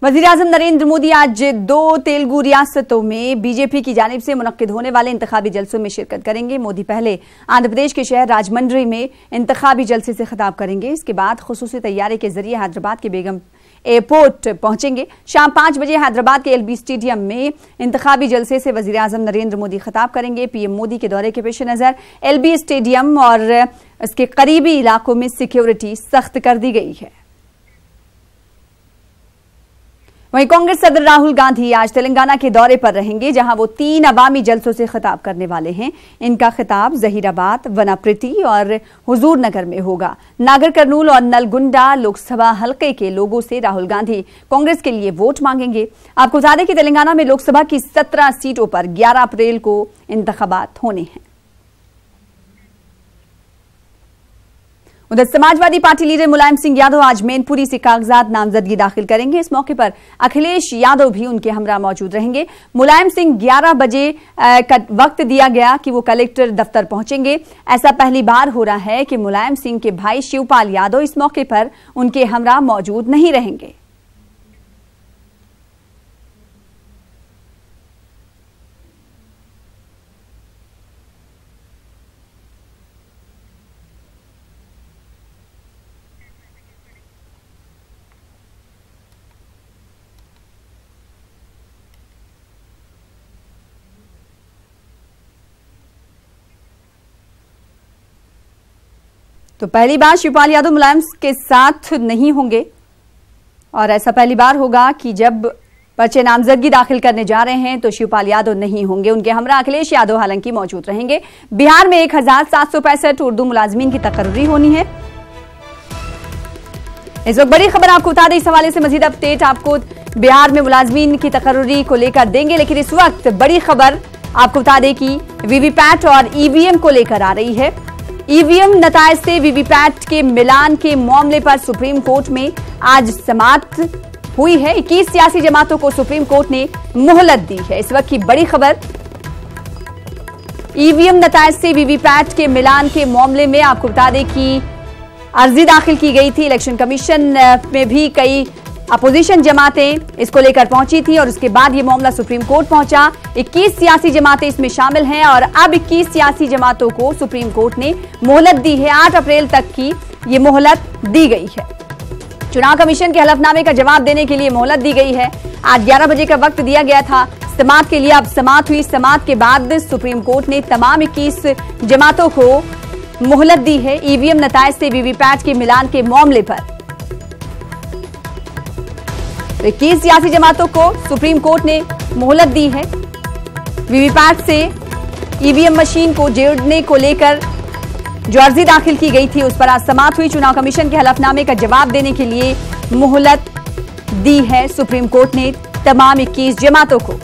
वज़ीर-ए-आज़म नरेंद्र मोदी आज 2 तेलुगु रियासतों में बीजेपी की जानिब से मुनक्किद होने वाले इंतखाबी जलसों में शिरकत करेंगे। मोदी पहले आंध्र प्रदेश के शहर राजमंड्री में इंतखाबी जलसे से खिताब करेंगे। इसके बाद खुसूसी तैयारी के जरिए हैदराबाद के बेगम एयरपोर्ट पहुंचेंगे। शाम 5 बजे हैदराबाद के LB स्टेडियम में इंतखाबी जलसे से वज़ीर-ए-आज़म नरेंद्र मोदी खिताब करेंगे। PM मोदी के दौरे के पेश नज़र LB स्टेडियम और इसके करीबी इलाकों में सिक्योरिटी सख्त कर दी गई है। वहीं कांग्रेस सदर राहुल गांधी आज तेलंगाना के दौरे पर रहेंगे, जहां वो 3 अवामी जलसों से खिताब करने वाले हैं। इनका खिताब जहीराबाद, वनाप्रिटी और हुजूर नगर में होगा। नागर कर्नूल और नलगुंडा लोकसभा हलके के लोगों से राहुल गांधी कांग्रेस के लिए वोट मांगेंगे। आपको बता दें कि तेलंगाना में लोकसभा की 17 सीटों पर 11 अप्रैल को इंतखाबात होने हैं। उधर समाजवादी पार्टी लीडर मुलायम सिंह यादव आज मैनपुरी से कागजात नामजदगी दाखिल करेंगे। इस मौके पर अखिलेश यादव भी उनके हमरा मौजूद रहेंगे। मुलायम सिंह 11 बजे का वक्त दिया गया कि वो कलेक्टर दफ्तर पहुंचेंगे। ऐसा पहली बार हो रहा है कि मुलायम सिंह के भाई शिवपाल यादव इस मौके पर उनके हमरा मौजूद नहीं रहेंगे। तो पहली बार शिवपाल यादव मुलायम के साथ नहीं होंगे और ऐसा पहली बार होगा कि जब पर्चे नामजदगी दाखिल करने जा रहे हैं तो शिवपाल यादव नहीं होंगे। उनके हमरा अखिलेश यादव हालांकि मौजूद रहेंगे। बिहार में 1765 उर्दू मुलाजमीन की तकर्री होनी है। इस वक्त बड़ी खबर आपको बता दें, इस हवाले से मजीद अपडेट आपको बिहार में मुलाजमीन की तकर्री को लेकर देंगे। लेकिन इस वक्त बड़ी खबर आपको बता दें कि वीवीपैट और EVM को लेकर आ रही है। EVM नताइज से वीवीपैट के मिलान के मामले पर सुप्रीम कोर्ट में आज समाअत हुई है। 21 सियासी जमातों को सुप्रीम कोर्ट ने मोहलत दी है। इस वक्त की बड़ी खबर, EVM नताइज से वीवीपैट के मिलान के मामले में आपको बता दें कि अर्जी दाखिल की गई थी। इलेक्शन कमीशन में भी कई अपोजिशन जमातें इसको लेकर पहुंची थी और उसके बाद ये मामला सुप्रीम कोर्ट पहुंचा। 21 सियासी जमातें इसमें शामिल हैं और अब 21 सियासी जमातों को सुप्रीम कोर्ट ने मोहलत दी है। 8 अप्रैल तक की ये मोहलत दी गई है। चुनाव कमीशन के हलफनामे का जवाब देने के लिए मोहलत दी गई है। आज 11 बजे का वक्त दिया गया था समाअत के लिए। अब समाअत हुई। समाअत के बाद सुप्रीम कोर्ट ने तमाम 21 जमातों को मोहलत दी है EVM नताइज से वीवीपैट के मिलान के मामले पर। 21 सियासी जमातों को सुप्रीम कोर्ट ने मोहलत दी है। वीवीपैट से EVM मशीन को जोड़ने को लेकर जो अर्जी दाखिल की गई थी उस पर आज समाअत हुई। चुनाव कमीशन के हलफनामे का जवाब देने के लिए मोहलत दी है सुप्रीम कोर्ट ने तमाम 21 जमातों को।